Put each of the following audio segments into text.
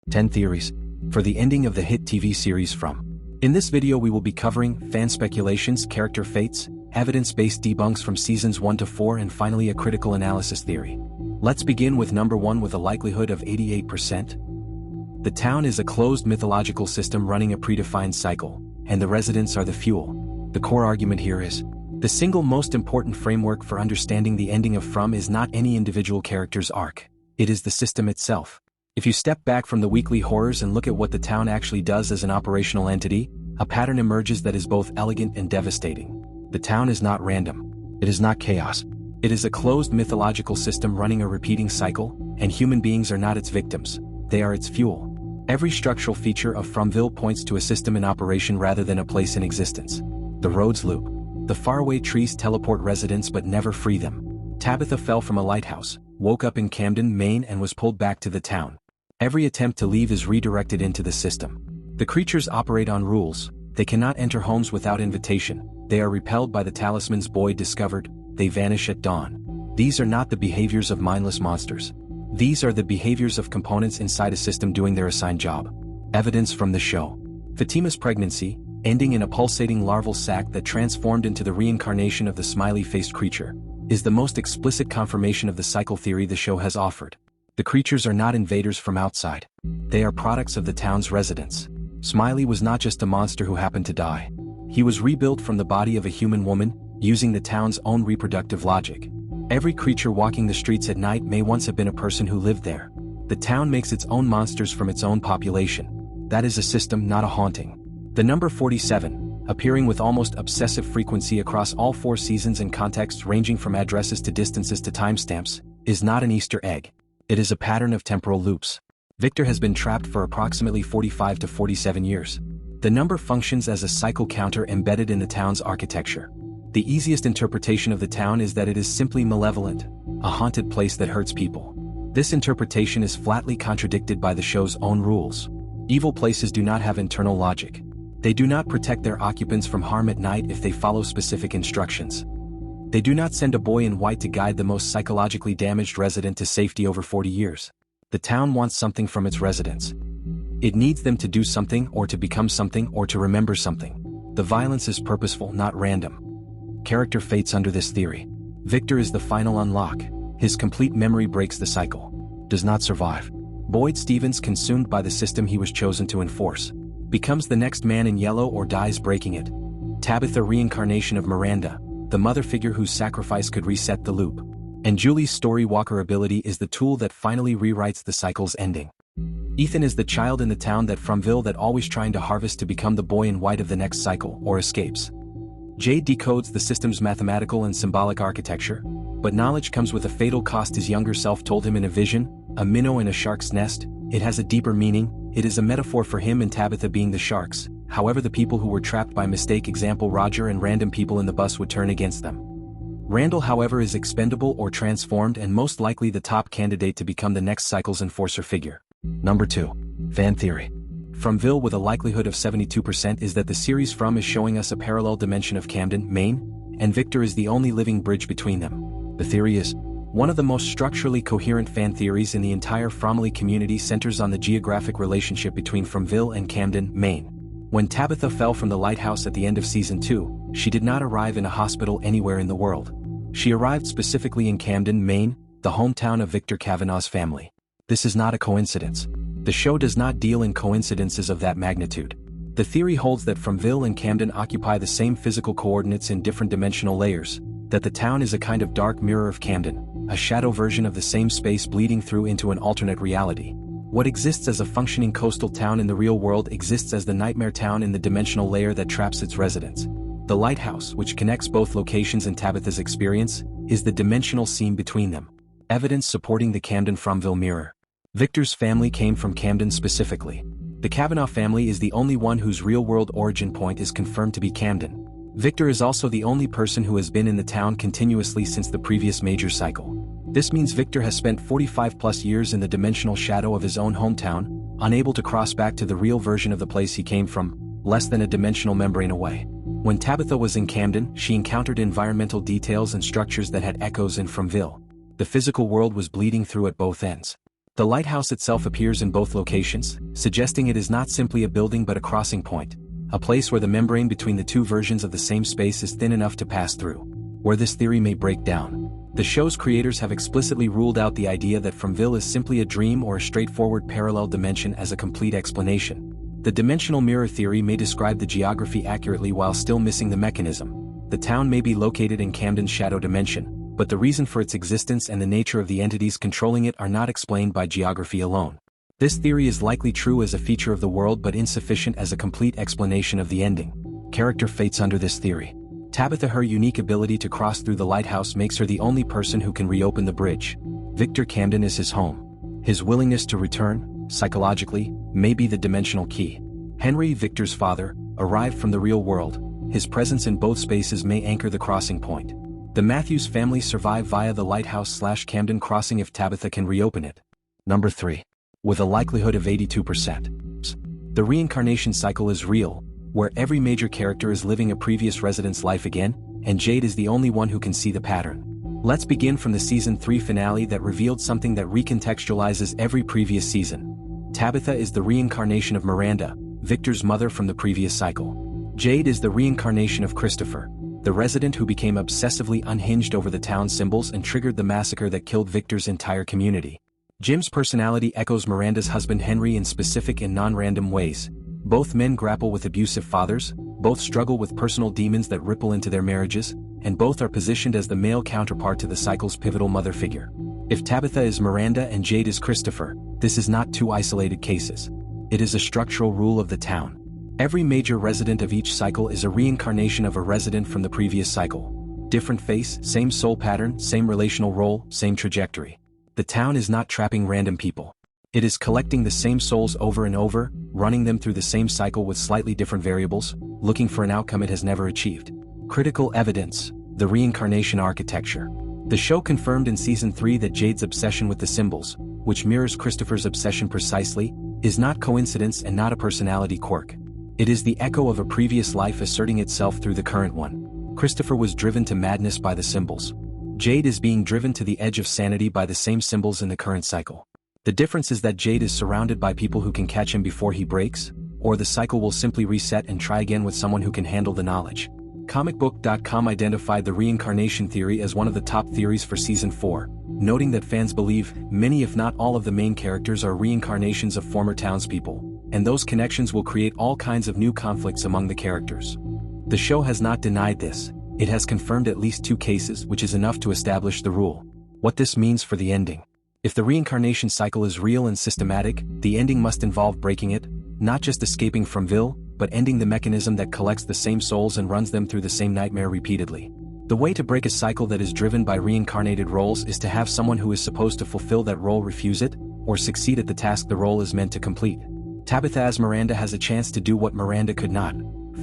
10 Theories for the ending of the hit TV series From. In this video we will be covering fan speculations, character fates, evidence-based debunks from seasons 1 to 4 and finally a critical analysis theory. Let's begin with number 1 with a likelihood of 88%. The town is a closed mythological system running a predefined cycle, and the residents are the fuel. The core argument here is, the single most important framework for understanding the ending of From is not any individual character's arc. It is the system itself. If you step back from the weekly horrors and look at what the town actually does as an operational entity, a pattern emerges that is both elegant and devastating. The town is not random. It is not chaos. It is a closed mythological system running a repeating cycle, and human beings are not its victims. They are its fuel. Every structural feature of Fromville points to a system in operation rather than a place in existence. The roads loop. The faraway trees teleport residents but never free them. Tabitha fell from a lighthouse, woke up in Camden, Maine and was pulled back to the town. Every attempt to leave is redirected into the system. The creatures operate on rules. They cannot enter homes without invitation. They are repelled by the talismans Boyd discovered. They vanish at dawn. These are not the behaviors of mindless monsters. These are the behaviors of components inside a system doing their assigned job. Evidence from the show. Fatima's pregnancy, ending in a pulsating larval sac that transformed into the reincarnation of the smiley-faced creature, is the most explicit confirmation of the cycle theory the show has offered. The creatures are not invaders from outside. They are products of the town's residents. Smiley was not just a monster who happened to die. He was rebuilt from the body of a human woman, using the town's own reproductive logic. Every creature walking the streets at night may once have been a person who lived there. The town makes its own monsters from its own population. That is a system, not a haunting. The number 47, appearing with almost obsessive frequency across all 4 seasons in contexts ranging from addresses to distances to timestamps, is not an Easter egg. It is a pattern of temporal loops. Victor has been trapped for approximately 45 to 47 years. The number functions as a cycle counter embedded in the town's architecture. The easiest interpretation of the town is that it is simply malevolent, a haunted place that hurts people. This interpretation is flatly contradicted by the show's own rules. Evil places do not have internal logic. They do not protect their occupants from harm at night if they follow specific instructions. They do not send a boy in white to guide the most psychologically damaged resident to safety over 40 years. The town wants something from its residents. It needs them to do something or to become something or to remember something. The violence is purposeful, not random. Character fates under this theory. Victor is the final unlock. His complete memory breaks the cycle. Does not survive. Boyd Stevens, consumed by the system he was chosen to enforce, becomes the next man in yellow or dies breaking it. Tabitha, reincarnation of Miranda, the mother figure whose sacrifice could reset the loop. And Julie's story walker ability is the tool that finally rewrites the cycle's ending. Ethan is the child in the town that Fromville that always trying to harvest to become the boy in white of the next cycle, or escapes. Jade decodes the system's mathematical and symbolic architecture, but knowledge comes with a fatal cost. His younger self told him in a vision, a minnow in a shark's nest. It has a deeper meaning. It is a metaphor for him and Tabitha being the sharks. However, the people who were trapped by mistake, example Roger and random people in the bus, would turn against them. Randall, however, is expendable or transformed and most likely the top candidate to become the next cycle's enforcer figure. Number 2. Fan theory. Fromville with a likelihood of 72% is that the series From is showing us a parallel dimension of Camden, Maine, and Victor is the only living bridge between them. The theory is, one of the most structurally coherent fan theories in the entire Fromville community centers on the geographic relationship between Fromville and Camden, Maine. When Tabitha fell from the lighthouse at the end of season 2, she did not arrive in a hospital anywhere in the world. She arrived specifically in Camden, Maine, the hometown of Victor Kavanaugh's family. This is not a coincidence. The show does not deal in coincidences of that magnitude. The theory holds that Fromville and Camden occupy the same physical coordinates in different dimensional layers, that the town is a kind of dark mirror of Camden, a shadow version of the same space bleeding through into an alternate reality. What exists as a functioning coastal town in the real world exists as the nightmare town in the dimensional layer that traps its residents. The lighthouse, which connects both locations in Tabitha's experience, is the dimensional seam between them. Evidence supporting the Camden-Fromville mirror. Victor's family came from Camden specifically. The Kavanaugh family is the only one whose real-world origin point is confirmed to be Camden. Victor is also the only person who has been in the town continuously since the previous major cycle. This means Victor has spent 45+ years in the dimensional shadow of his own hometown, unable to cross back to the real version of the place he came from, less than a dimensional membrane away. When Tabitha was in Camden, she encountered environmental details and structures that had echoes in Fromville. The physical world was bleeding through at both ends. The lighthouse itself appears in both locations, suggesting it is not simply a building but a crossing point, a place where the membrane between the two versions of the same space is thin enough to pass through. Where this theory may break down. The show's creators have explicitly ruled out the idea that Fromville is simply a dream or a straightforward parallel dimension as a complete explanation. The dimensional mirror theory may describe the geography accurately while still missing the mechanism. The town may be located in Camden's shadow dimension, but the reason for its existence and the nature of the entities controlling it are not explained by geography alone. This theory is likely true as a feature of the world but insufficient as a complete explanation of the ending. Character fates under this theory. Tabitha, her unique ability to cross through the lighthouse makes her the only person who can reopen the bridge. Victor, Camden is his home. His willingness to return, psychologically, may be the dimensional key. Henry, Victor's father, arrived from the real world. His presence in both spaces may anchor the crossing point. The Matthews family survive via the lighthouse/Camden crossing if Tabitha can reopen it. Number 3. With a likelihood of 82%. The reincarnation cycle is real, where every major character is living a previous resident's life again, and Jade is the only one who can see the pattern. Let's begin from the Season 3 finale that revealed something that recontextualizes every previous season. Tabitha is the reincarnation of Miranda, Victor's mother from the previous cycle. Jade is the reincarnation of Christopher, the resident who became obsessively unhinged over the town's symbols and triggered the massacre that killed Victor's entire community. Jim's personality echoes Miranda's husband Henry in specific and non-random ways. Both men grapple with abusive fathers, both struggle with personal demons that ripple into their marriages, and both are positioned as the male counterpart to the cycle's pivotal mother figure. If Tabitha is Miranda and Jade is Christopher, this is not two isolated cases. It is a structural rule of the town. Every major resident of each cycle is a reincarnation of a resident from the previous cycle. Different face, same soul pattern, same relational role, same trajectory. The town is not trapping random people. It is collecting the same souls over and over, running them through the same cycle with slightly different variables, looking for an outcome it has never achieved. Critical evidence: the reincarnation architecture. The show confirmed in Season 3 that Jade's obsession with the symbols, which mirrors Christopher's obsession precisely, is not coincidence and not a personality quirk. It is the echo of a previous life asserting itself through the current one. Christopher was driven to madness by the symbols. Jade is being driven to the edge of sanity by the same symbols in the current cycle. The difference is that Jade is surrounded by people who can catch him before he breaks, or the cycle will simply reset and try again with someone who can handle the knowledge. Comicbook.com identified the reincarnation theory as one of the top theories for Season 4, noting that fans believe many if not all of the main characters are reincarnations of former townspeople, and those connections will create all kinds of new conflicts among the characters. The show has not denied this. It has confirmed at least 2 cases, which is enough to establish the rule. What this means for the ending. If the reincarnation cycle is real and systematic, the ending must involve breaking it, not just escaping Fromville, but ending the mechanism that collects the same souls and runs them through the same nightmare repeatedly. The way to break a cycle that is driven by reincarnated roles is to have someone who is supposed to fulfill that role refuse it, or succeed at the task the role is meant to complete. Tabitha as Miranda has a chance to do what Miranda could not.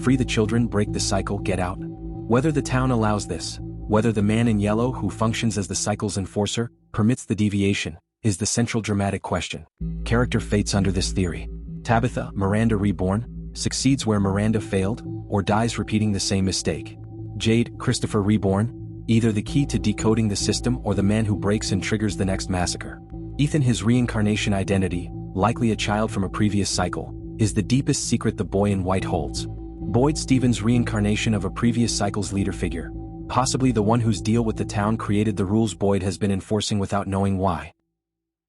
Free the children, break the cycle, get out. Whether the town allows this, whether the man in yellow who functions as the cycle's enforcer, permits the deviation, is the central dramatic question. Character fates under this theory. Tabitha, Miranda reborn, succeeds where Miranda failed, or dies repeating the same mistake. Jade, Christopher reborn, either the key to decoding the system or the man who breaks and triggers the next massacre. Ethan, his reincarnation identity, likely a child from a previous cycle, is the deepest secret the boy in white holds. Boyd Stevens' reincarnation of a previous cycle's leader figure, possibly the one whose deal with the town created the rules Boyd has been enforcing without knowing why.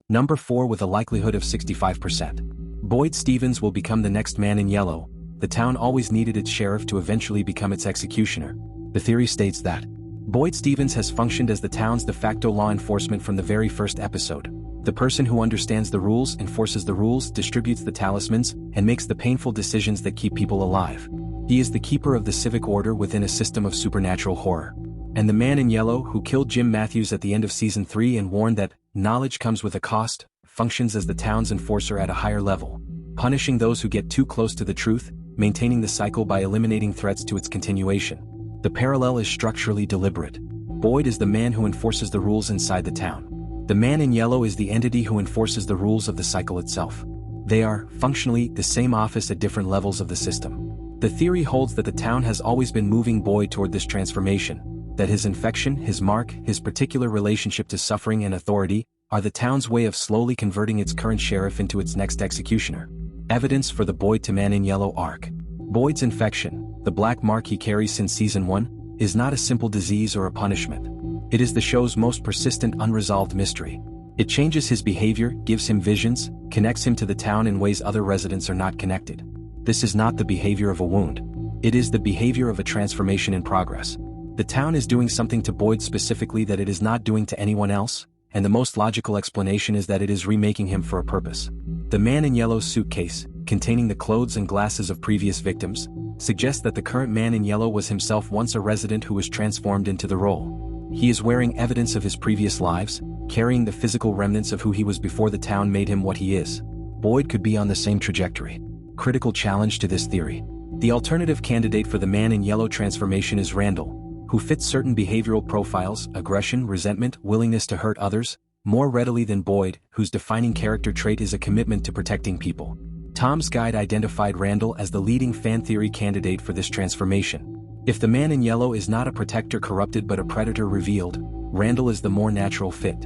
Number 4 with a likelihood of 65%. Boyd Stevens will become the next man in yellow. The town always needed its sheriff to eventually become its executioner. The theory states that Boyd Stevens has functioned as the town's de facto law enforcement from the very first episode. The person who understands the rules, enforces the rules, distributes the talismans, and makes the painful decisions that keep people alive. He is the keeper of the civic order within a system of supernatural horror. And the man in yellow who killed Jim Matthews at the end of Season 3 and warned that knowledge comes with a cost, functions as the town's enforcer at a higher level, punishing those who get too close to the truth, maintaining the cycle by eliminating threats to its continuation. The parallel is structurally deliberate. Boyd is the man who enforces the rules inside the town. The man in yellow is the entity who enforces the rules of the cycle itself. They are, functionally, the same office at different levels of the system. The theory holds that the town has always been moving Boyd toward this transformation, that his infection, his mark, his particular relationship to suffering and authority, are the town's way of slowly converting its current sheriff into its next executioner. Evidence for the Boyd to Man in Yellow arc. Boyd's infection, the black mark he carries since season 1, is not a simple disease or a punishment. It is the show's most persistent unresolved mystery. It changes his behavior, gives him visions, connects him to the town in ways other residents are not connected. This is not the behavior of a wound. It is the behavior of a transformation in progress. The town is doing something to Boyd specifically that it is not doing to anyone else, and the most logical explanation is that it is remaking him for a purpose. The Man in Yellow's suitcase, containing the clothes and glasses of previous victims, suggests that the current Man in Yellow was himself once a resident who was transformed into the role. He is wearing evidence of his previous lives, carrying the physical remnants of who he was before the town made him what he is. Boyd could be on the same trajectory. Critical challenge to this theory. The alternative candidate for the Man in Yellow transformation is Randall, who fits certain behavioral profiles, aggression, resentment, willingness to hurt others, more readily than Boyd, whose defining character trait is a commitment to protecting people. Tom's Guide identified Randall as the leading fan theory candidate for this transformation. If the Man in Yellow is not a protector corrupted but a predator revealed, Randall is the more natural fit.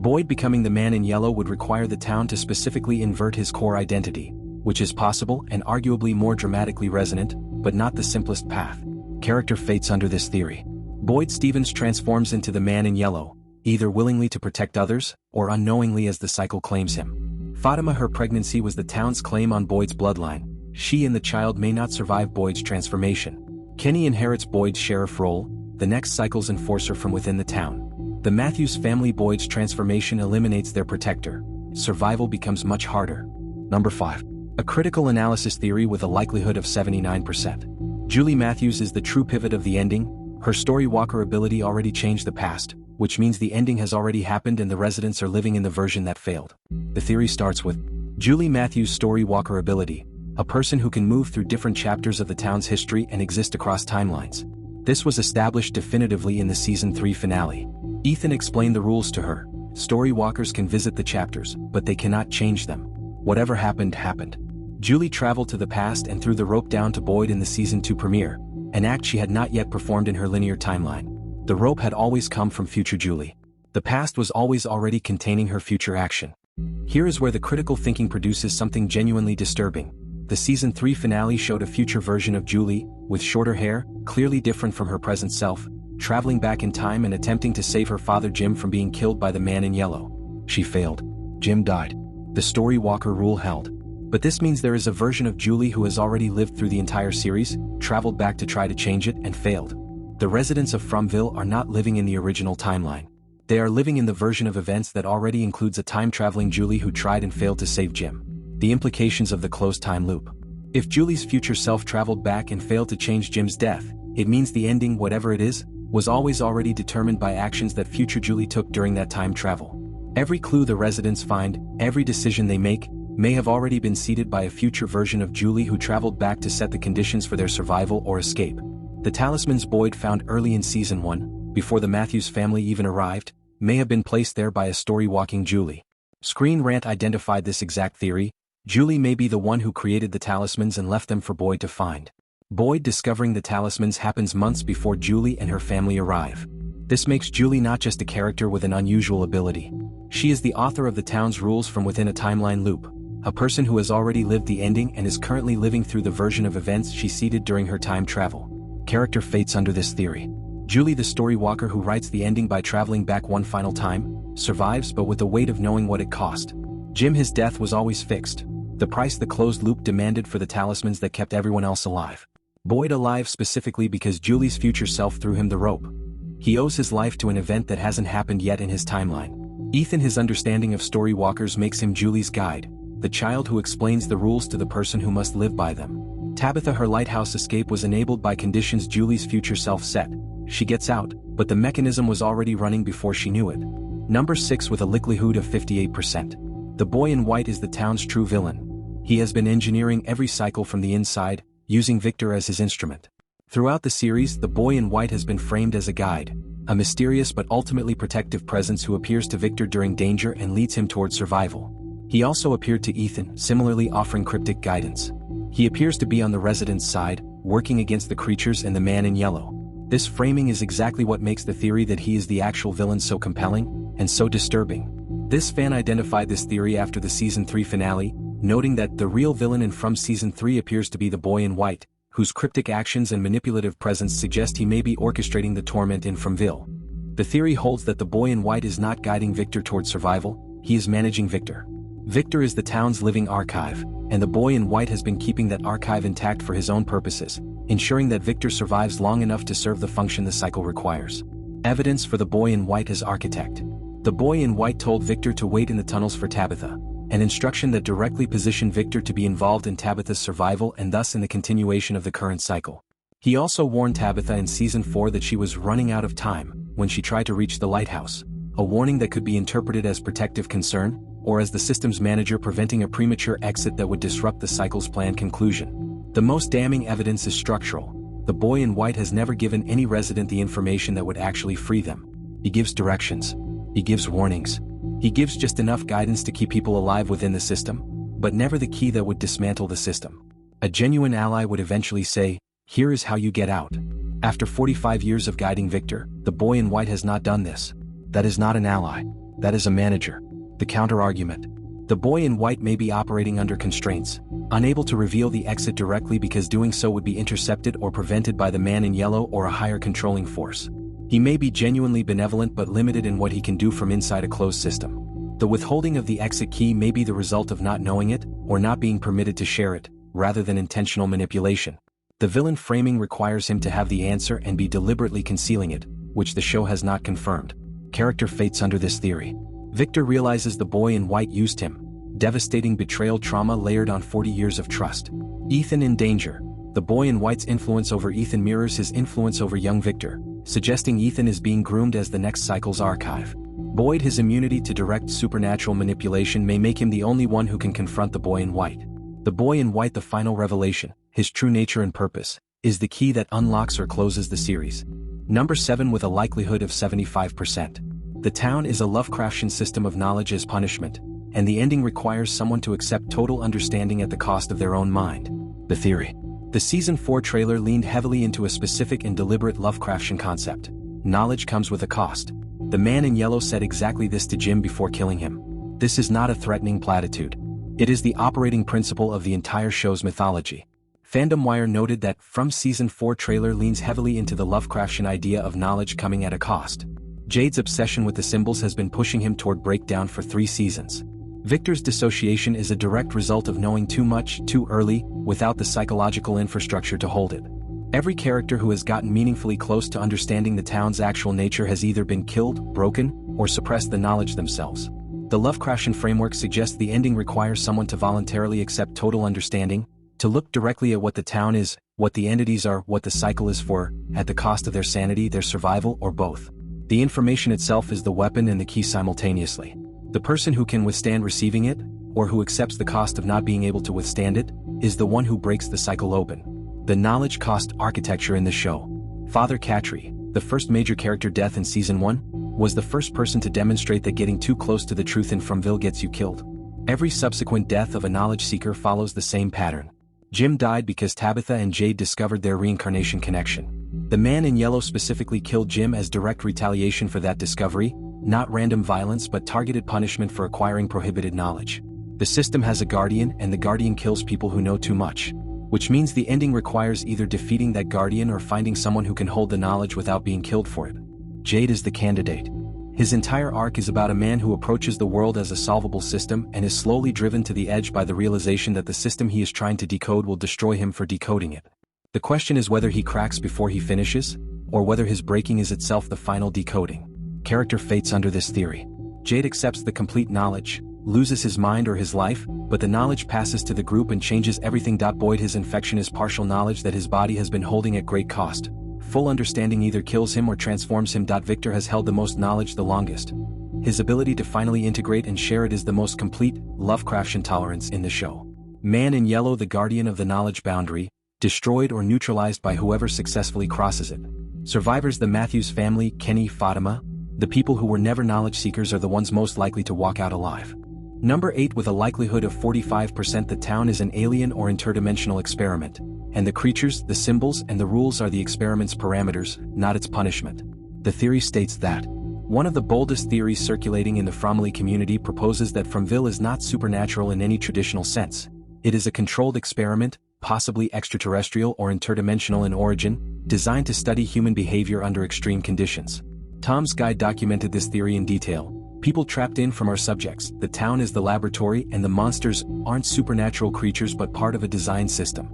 Boyd becoming the Man in Yellow would require the town to specifically invert his core identity, which is possible and arguably more dramatically resonant, but not the simplest path. Character fates under this theory. Boyd Stevens transforms into the Man in Yellow, either willingly to protect others, or unknowingly as the cycle claims him. Fatima, her pregnancy was the town's claim on Boyd's bloodline. She and the child may not survive Boyd's transformation. Kenny inherits Boyd's sheriff role, the next cycle's enforcer from within the town. The Matthews family Boyd's transformation eliminates their protector. Survival becomes much harder. Number 5. A critical analysis theory with a likelihood of 79%. Julie Matthews is the true pivot of the ending. Her story walker ability already changed the past, which means the ending has already happened and the residents are living in the version that failed. The theory starts with Julie Matthews' story walker ability, a person who can move through different chapters of the town's history and exist across timelines. This was established definitively in the season 3 finale. Ethan explained the rules to her. Story walkers can visit the chapters, but they cannot change them. Whatever happened, happened. Julie traveled to the past and threw the rope down to Boyd in the season 2 premiere, an act she had not yet performed in her linear timeline. The rope had always come from future Julie. The past was always already containing her future action. Here is where the critical thinking produces something genuinely disturbing. The season 3 finale showed a future version of Julie, with shorter hair, clearly different from her present self, traveling back in time and attempting to save her father Jim from being killed by the Man in Yellow. She failed. Jim died. The story walker rule held. But this means there is a version of Julie who has already lived through the entire series, traveled back to try to change it, and failed. The residents of Fromville are not living in the original timeline. They are living in the version of events that already includes a time-traveling Julie who tried and failed to save Jim. The implications of the closed time loop. If Julie's future self traveled back and failed to change Jim's death, it means the ending, whatever it is, was always already determined by actions that future Julie took during that time travel. Every clue the residents find, every decision they make, may have already been seeded by a future version of Julie who traveled back to set the conditions for their survival or escape. The talismans Boyd found early in season 1, before the Matthews family even arrived, may have been placed there by a story-walking Julie. Screen Rant identified this exact theory. Julie may be the one who created the talismans and left them for Boyd to find. Boyd discovering the talismans happens months before Julie and her family arrive. This makes Julie not just a character with an unusual ability. She is the author of the town's rules from within a timeline loop, a person who has already lived the ending and is currently living through the version of events she seeded during her time travel. Character fates under this theory. Julie, the story walker who writes the ending by traveling back one final time, survives but with the weight of knowing what it cost. Jim, his death was always fixed. The price the closed loop demanded for the talismans that kept everyone else alive. Boyd alive specifically because Julie's future self threw him the rope. He owes his life to an event that hasn't happened yet in his timeline. Ethan, his understanding of story walkers makes him Julie's guide, the child who explains the rules to the person who must live by them. Tabitha, her lighthouse escape was enabled by conditions Julie's future self set. She gets out, but the mechanism was already running before she knew it. Number 6 with a likelihood of 58%. The boy in white is the town's true villain. He has been engineering every cycle from the inside, using Victor as his instrument. Throughout the series, the boy in white has been framed as a guide, a mysterious but ultimately protective presence who appears to Victor during danger and leads him toward survival. He also appeared to Ethan, similarly offering cryptic guidance. He appears to be on the residents' side, working against the creatures and the man in yellow. This framing is exactly what makes the theory that he is the actual villain so compelling, and so disturbing. This fan identified this theory after the Season 3 finale, noting that the real villain in From Season 3 appears to be the boy in white, whose cryptic actions and manipulative presence suggest he may be orchestrating the torment in Fromville. The theory holds that the boy in white is not guiding Victor toward survival, he is managing Victor. Victor is the town's living archive, and the boy in white has been keeping that archive intact for his own purposes, ensuring that Victor survives long enough to serve the function the cycle requires. Evidence for the boy in white as architect. The boy in white told Victor to wait in the tunnels for Tabitha, an instruction that directly positioned Victor to be involved in Tabitha's survival and thus in the continuation of the current cycle. He also warned Tabitha in Season 4 that she was running out of time when she tried to reach the lighthouse, a warning that could be interpreted as protective concern, or as the system's manager preventing a premature exit that would disrupt the cycle's planned conclusion. The most damning evidence is structural. The boy in white has never given any resident the information that would actually free them. He gives directions. He gives warnings. He gives just enough guidance to keep people alive within the system, but never the key that would dismantle the system. A genuine ally would eventually say, "Here is how you get out." After 45 years of guiding Victor, the boy in white has not done this. That is not an ally. That is a manager. The counter-argument. The boy in white may be operating under constraints, unable to reveal the exit directly because doing so would be intercepted or prevented by the man in yellow or a higher controlling force. He may be genuinely benevolent but limited in what he can do from inside a closed system. The withholding of the exit key may be the result of not knowing it, or not being permitted to share it, rather than intentional manipulation. The villain framing requires him to have the answer and be deliberately concealing it, which the show has not confirmed. Character fates under this theory. Victor realizes the boy in white used him. Devastating betrayal trauma layered on 40 years of trust. Ethan in danger. The boy in white's influence over Ethan mirrors his influence over young Victor, suggesting Ethan is being groomed as the next cycle's archive. Boyd, his immunity to direct supernatural manipulation may make him the only one who can confront the boy in white. The boy in white, the final revelation, his true nature and purpose, is the key that unlocks or closes the series. Number 7 with a likelihood of 75%. The town is a Lovecraftian system of knowledge as punishment, and the ending requires someone to accept total understanding at the cost of their own mind. The theory. The Season 4 trailer leaned heavily into a specific and deliberate Lovecraftian concept. Knowledge comes with a cost. The man in yellow said exactly this to Jim before killing him. This is not a threatening platitude. It is the operating principle of the entire show's mythology. Fandom Wire noted that From Season 4 trailer leans heavily into the Lovecraftian idea of knowledge coming at a cost. Jade's obsession with the symbols has been pushing him toward breakdown for 3 seasons. Victor's dissociation is a direct result of knowing too much, too early, without the psychological infrastructure to hold it. Every character who has gotten meaningfully close to understanding the town's actual nature has either been killed, broken, or suppressed the knowledge themselves. The Lovecraftian framework suggests the ending requires someone to voluntarily accept total understanding, to look directly at what the town is, what the entities are, what the cycle is for, at the cost of their sanity, their survival, or both. The information itself is the weapon and the key simultaneously. The person who can withstand receiving it, or who accepts the cost of not being able to withstand it, is the one who breaks the cycle open. The knowledge cost architecture in the show. Father Catry, the first major character death in Season 1, was the first person to demonstrate that getting too close to the truth in Fromville gets you killed. Every subsequent death of a knowledge seeker follows the same pattern. Jim died because Tabitha and Jade discovered their reincarnation connection. The man in yellow specifically killed Jim as direct retaliation for that discovery, not random violence but targeted punishment for acquiring prohibited knowledge. The system has a guardian, and the guardian kills people who know too much, which means the ending requires either defeating that guardian or finding someone who can hold the knowledge without being killed for it. Jade is the candidate. His entire arc is about a man who approaches the world as a solvable system and is slowly driven to the edge by the realization that the system he is trying to decode will destroy him for decoding it. The question is whether he cracks before he finishes, or whether his breaking is itself the final decoding. Character fates under this theory. Jade accepts the complete knowledge, loses his mind or his life, but the knowledge passes to the group and changes everything. Boyd, his infection is partial knowledge that his body has been holding at great cost. Full understanding either kills him or transforms him. Victor has held the most knowledge the longest. His ability to finally integrate and share it is the most complete. Lovecraftian tolerance in the show. Man in yellow, the guardian of the knowledge boundary, destroyed or neutralized by whoever successfully crosses it. Survivors, the Matthews family, Kenny, Fatima. The people who were never knowledge seekers are the ones most likely to walk out alive. Number 8 with a likelihood of 45%. The town is an alien or interdimensional experiment, and the creatures, the symbols, and the rules are the experiment's parameters, not its punishment. The theory states that One of the boldest theories circulating in the Fromville community proposes that Fromville is not supernatural in any traditional sense. It is a controlled experiment, possibly extraterrestrial or interdimensional in origin, designed to study human behavior under extreme conditions. Tom's guide documented this theory in detail. People trapped in from our subjects, the town is the laboratory, and the monsters aren't supernatural creatures but part of a design system.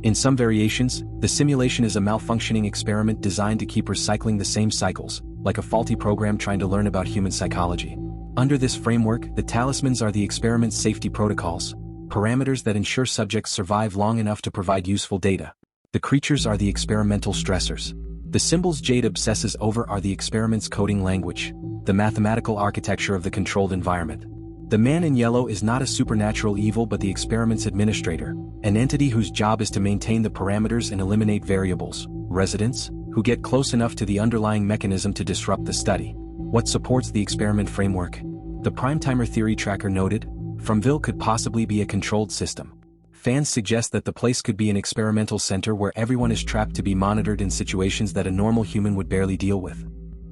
In some variations, the simulation is a malfunctioning experiment designed to keep recycling the same cycles, like a faulty program trying to learn about human psychology. Under this framework, the talismans are the experiment's safety protocols, parameters that ensure subjects survive long enough to provide useful data. The creatures are the experimental stressors. The symbols Jade obsesses over are the experiment's coding language, the mathematical architecture of the controlled environment. The man in yellow is not a supernatural evil but the experiment's administrator, an entity whose job is to maintain the parameters and eliminate variables, residents, who get close enough to the underlying mechanism to disrupt the study. What supports the experiment framework? The primetimer theory tracker noted, Fromville could possibly be a controlled system. Fans suggest that the place could be an experimental center where everyone is trapped to be monitored in situations that a normal human would barely deal with.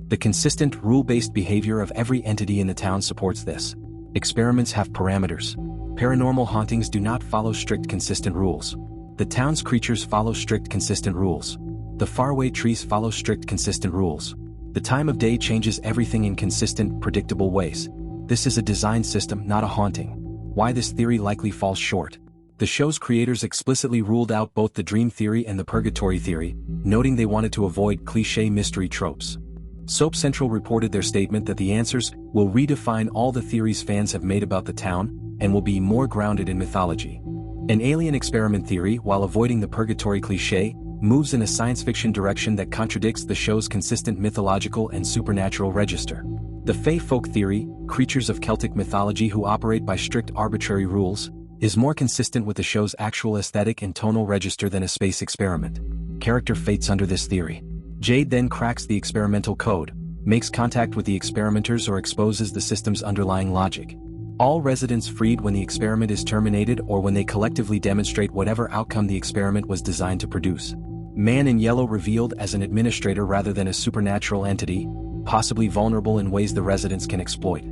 The consistent, rule-based behavior of every entity in the town supports this. Experiments have parameters. Paranormal hauntings do not follow strict, consistent rules. The town's creatures follow strict, consistent rules. The faraway trees follow strict, consistent rules. The time of day changes everything in consistent, predictable ways. This is a design system, not a haunting. Why this theory likely falls short? The show's creators explicitly ruled out both the dream theory and the purgatory theory, noting they wanted to avoid cliché mystery tropes. Soap Central reported their statement that the answers will redefine all the theories fans have made about the town, and will be more grounded in mythology. An alien experiment theory, while avoiding the purgatory cliché, moves in a science fiction direction that contradicts the show's consistent mythological and supernatural register. The Fae folk theory, creatures of Celtic mythology who operate by strict arbitrary rules, is more consistent with the show's actual aesthetic and tonal register than a space experiment. Character fates under this theory. Jade then cracks the experimental code, makes contact with the experimenters or exposes the system's underlying logic. All residents freed when the experiment is terminated or when they collectively demonstrate whatever outcome the experiment was designed to produce. Man in yellow revealed as an administrator rather than a supernatural entity, possibly vulnerable in ways the residents can exploit.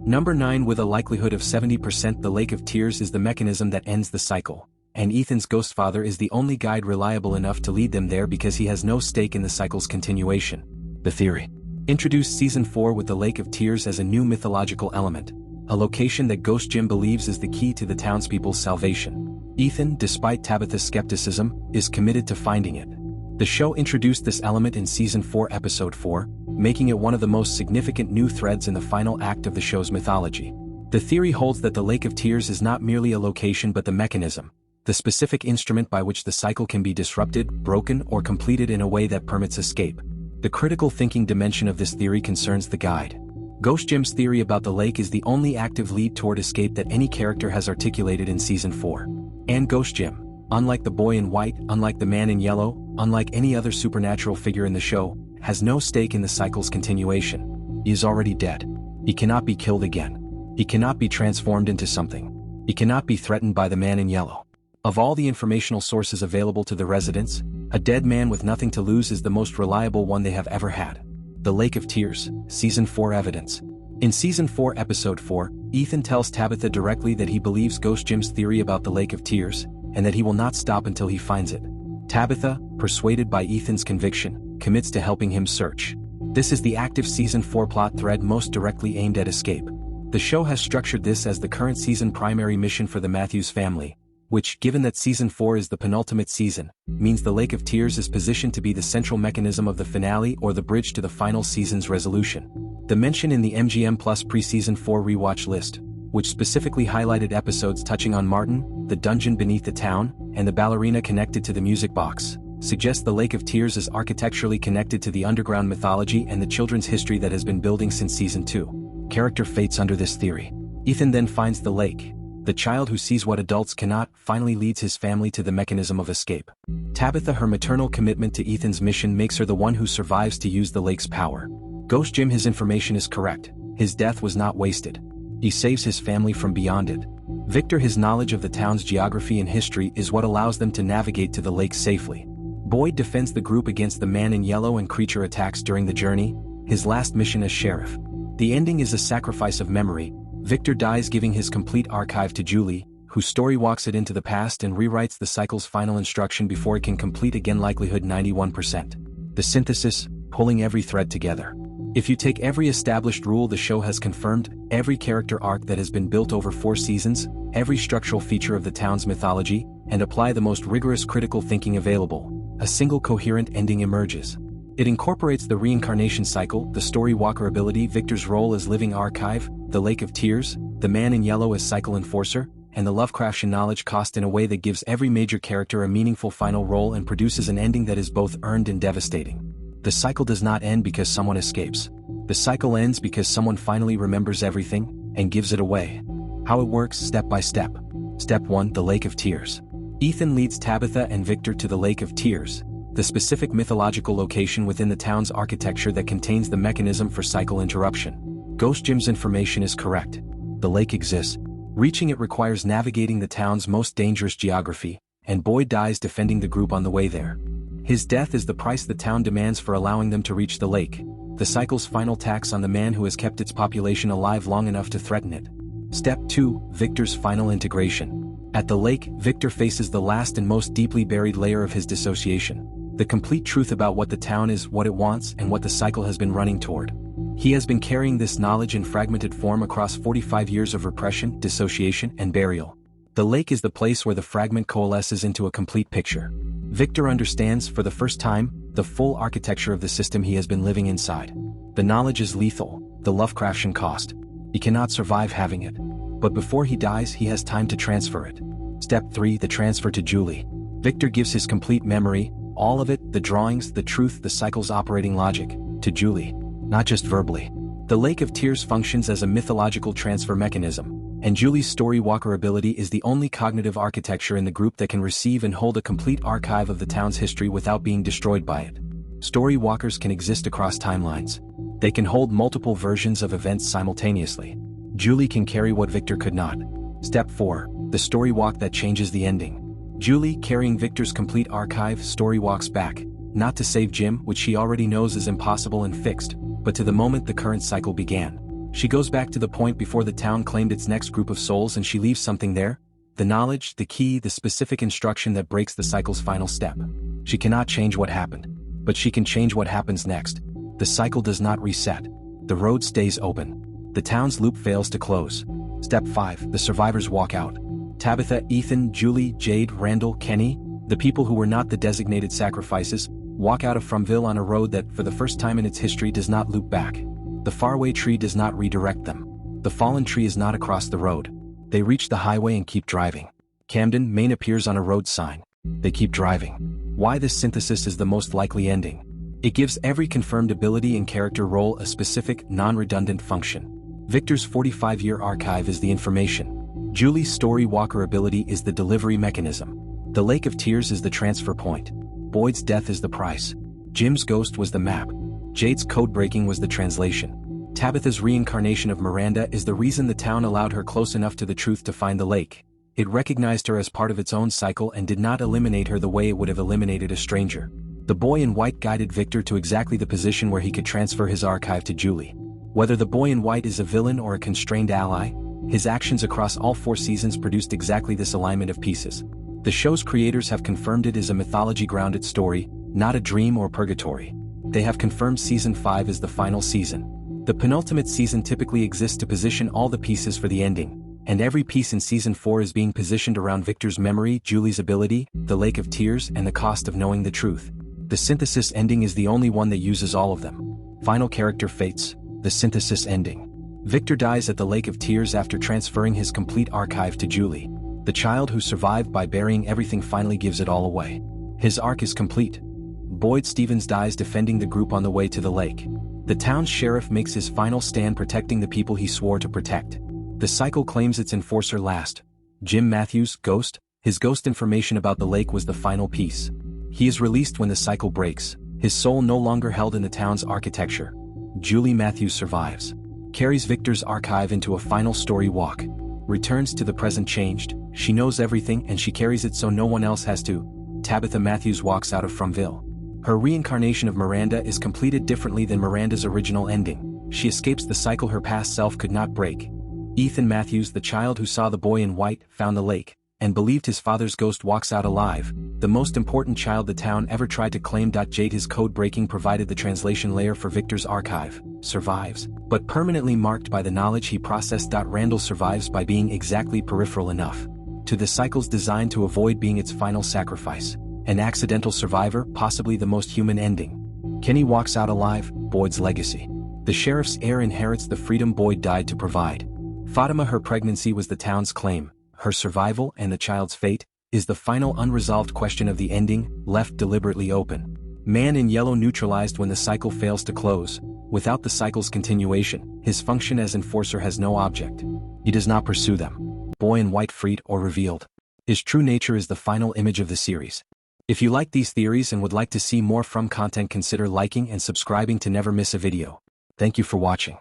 Number 9, with a likelihood of 70%, the Lake of Tears is the mechanism that ends the cycle, and Ethan's ghost father is the only guide reliable enough to lead them there because he has no stake in the cycle's continuation. The theory. Introduced Season 4 with the Lake of Tears as a new mythological element, a location that Ghost Jim believes is the key to the townspeople's salvation. Ethan, despite Tabitha's skepticism, is committed to finding it. The show introduced this element in Season 4 Episode 4, making it one of the most significant new threads in the final act of the show's mythology. The theory holds that the Lake of Tears is not merely a location but the mechanism, the specific instrument by which the cycle can be disrupted, broken, or completed in a way that permits escape. The critical thinking dimension of this theory concerns the guide. Ghost Jim's theory about the lake is the only active lead toward escape that any character has articulated in Season 4. And Ghost Jim, unlike the boy in white, unlike the man in yellow, unlike any other supernatural figure in the show, has no stake in the cycle's continuation. He is already dead. He cannot be killed again. He cannot be transformed into something. He cannot be threatened by the man in yellow. Of all the informational sources available to the residents, a dead man with nothing to lose is the most reliable one they have ever had. The Lake of Tears, Season 4 evidence. In Season 4 Episode 4, Ethan tells Tabitha directly that he believes Ghost Jim's theory about the Lake of Tears, and that he will not stop until he finds it. Tabitha, persuaded by Ethan's conviction, commits to helping him search. This is the active Season 4 plot thread most directly aimed at escape. The show has structured this as the current season primary mission for the Matthews family, which, given that Season 4 is the penultimate season, means the Lake of Tears is positioned to be the central mechanism of the finale or the bridge to the final season's resolution. The mention in the MGM Plus pre-Season 4 rewatch list, which specifically highlighted episodes touching on Martin, the dungeon beneath the town, and the ballerina connected to the music box, suggests the Lake of Tears is architecturally connected to the underground mythology and the children's history that has been building since Season 2. Character fates under this theory. Ethan then finds the lake. The child who sees what adults cannot finally leads his family to the mechanism of escape. Tabitha, her maternal commitment to Ethan's mission makes her the one who survives to use the lake's power. Ghost Jim, his information is correct. His death was not wasted. He saves his family from beyond it. Victor, his knowledge of the town's geography and history is what allows them to navigate to the lake safely. Boyd defends the group against the man in yellow and creature attacks during the journey, his last mission as sheriff. The ending is a sacrifice of memory. Victor dies giving his complete archive to Julie, whose story walks it into the past and rewrites the cycle's final instruction before it can complete again, likelihood 91%. The synthesis, pulling every thread together. If you take every established rule the show has confirmed, every character arc that has been built over 4 seasons, every structural feature of the town's mythology, and apply the most rigorous critical thinking available, a single coherent ending emerges. It incorporates the Reincarnation Cycle, the story walker ability, Victor's role as living archive, the Lake of Tears, the Man in Yellow as cycle enforcer, and the Lovecraftian knowledge cost in a way that gives every major character a meaningful final role and produces an ending that is both earned and devastating. The cycle does not end because someone escapes. The cycle ends because someone finally remembers everything and gives it away. How it works step by step. Step 1: The Lake of Tears. Ethan leads Tabitha and Victor to the Lake of Tears, the specific mythological location within the town's architecture that contains the mechanism for cycle interruption. Ghost Jim's information is correct. The lake exists. Reaching it requires navigating the town's most dangerous geography, and Boyd dies defending the group on the way there. His death is the price the town demands for allowing them to reach the lake, the cycle's final tax on the man who has kept its population alive long enough to threaten it. Step 2: Victor's final integration. At the lake, Victor faces the last and most deeply buried layer of his dissociation. The complete truth about what the town is, what it wants, and what the cycle has been running toward. He has been carrying this knowledge in fragmented form across 45 years of repression, dissociation, and burial. The lake is the place where the fragment coalesces into a complete picture. Victor understands, for the first time, the full architecture of the system he has been living inside. The knowledge is lethal, the Lovecraftian cost. He cannot survive having it. But before he dies, he has time to transfer it. Step 3: The transfer to Julie. Victor gives his complete memory, all of it, the drawings, the truth, the cycle's operating logic, to Julie. Not just verbally. The Lake of Tears functions as a mythological transfer mechanism, and Julie's story walker ability is the only cognitive architecture in the group that can receive and hold a complete archive of the town's history without being destroyed by it. Story walkers can exist across timelines. They can hold multiple versions of events simultaneously. Julie can carry what Victor could not. Step 4: The story walk that changes the ending. Julie, carrying Victor's complete archive, story walks back, not to save Jim, which she already knows is impossible and fixed, but to the moment the current cycle began. She goes back to the point before the town claimed its next group of souls, and she leaves something there. The knowledge, the key, the specific instruction that breaks the cycle's final step. She cannot change what happened, but she can change what happens next. The cycle does not reset. The road stays open. The town's loop fails to close. Step 5: The survivors walk out. Tabitha, Ethan, Julie, Jade, Randall, Kenny, the people who were not the designated sacrifices, walk out of Fromville on a road that, for the first time in its history, does not loop back. The faraway tree does not redirect them. The fallen tree is not across the road. They reach the highway and keep driving. Camden, Maine appears on a road sign. They keep driving. Why this synthesis is the most likely ending. It gives every confirmed ability and character role a specific, non-redundant function. Victor's 45-year archive is the information. Julie's story walker ability is the delivery mechanism. The Lake of Tears is the transfer point. Boyd's death is the price. Jim's ghost was the map. Jade's code breaking was the translation. Tabitha's reincarnation of Miranda is the reason the town allowed her close enough to the truth to find the lake. It recognized her as part of its own cycle and did not eliminate her the way it would have eliminated a stranger. The boy in white guided Victor to exactly the position where he could transfer his archive to Julie. Whether the boy in white is a villain or a constrained ally, his actions across all 4 seasons produced exactly this alignment of pieces. The show's creators have confirmed it is a mythology-grounded story, not a dream or purgatory. They have confirmed Season 5 is the final season. The penultimate season typically exists to position all the pieces for the ending, and every piece in Season 4 is being positioned around Victor's memory, Julie's ability, the Lake of Tears, and the cost of knowing the truth. The synthesis ending is the only one that uses all of them. Final character fates, the synthesis ending. Victor dies at the Lake of Tears after transferring his complete archive to Julie. The child who survived by burying everything finally gives it all away. His arc is complete. Boyd Stevens dies defending the group on the way to the lake. The town's sheriff makes his final stand protecting the people he swore to protect. The cycle claims its enforcer last. Jim Matthews, Ghost, his ghost information about the lake was the final piece. He is released when the cycle breaks, his soul no longer held in the town's architecture. Julie Matthews survives. Carries Victor's archive into a final story walk. Returns to the present changed, she knows everything and she carries it so no one else has to. Tabitha Matthews walks out of Fromville. Her reincarnation of Miranda is completed differently than Miranda's original ending. She escapes the cycle her past self could not break. Ethan Matthews, the child who saw the boy in white, found the lake, and believed his father's ghost, walks out alive. The most important child the town ever tried to claim. Jade, his code-breaking provided the translation layer for Victor's archive, survives, but permanently marked by the knowledge he processed. Randall survives by being exactly peripheral enough to the cycle's designed to avoid being its final sacrifice. An accidental survivor, possibly the most human ending. Kenny walks out alive, Boyd's legacy. The sheriff's heir inherits the freedom Boyd died to provide. Fatima, her pregnancy was the town's claim. Her survival and the child's fate is the final unresolved question of the ending, left deliberately open. Man in yellow neutralized when the cycle fails to close. Without the cycle's continuation, his function as enforcer has no object. He does not pursue them. Boy in white freed or revealed. His true nature is the final image of the series. If you like these theories and would like to see more from content, consider liking and subscribing to never miss a video. Thank you for watching.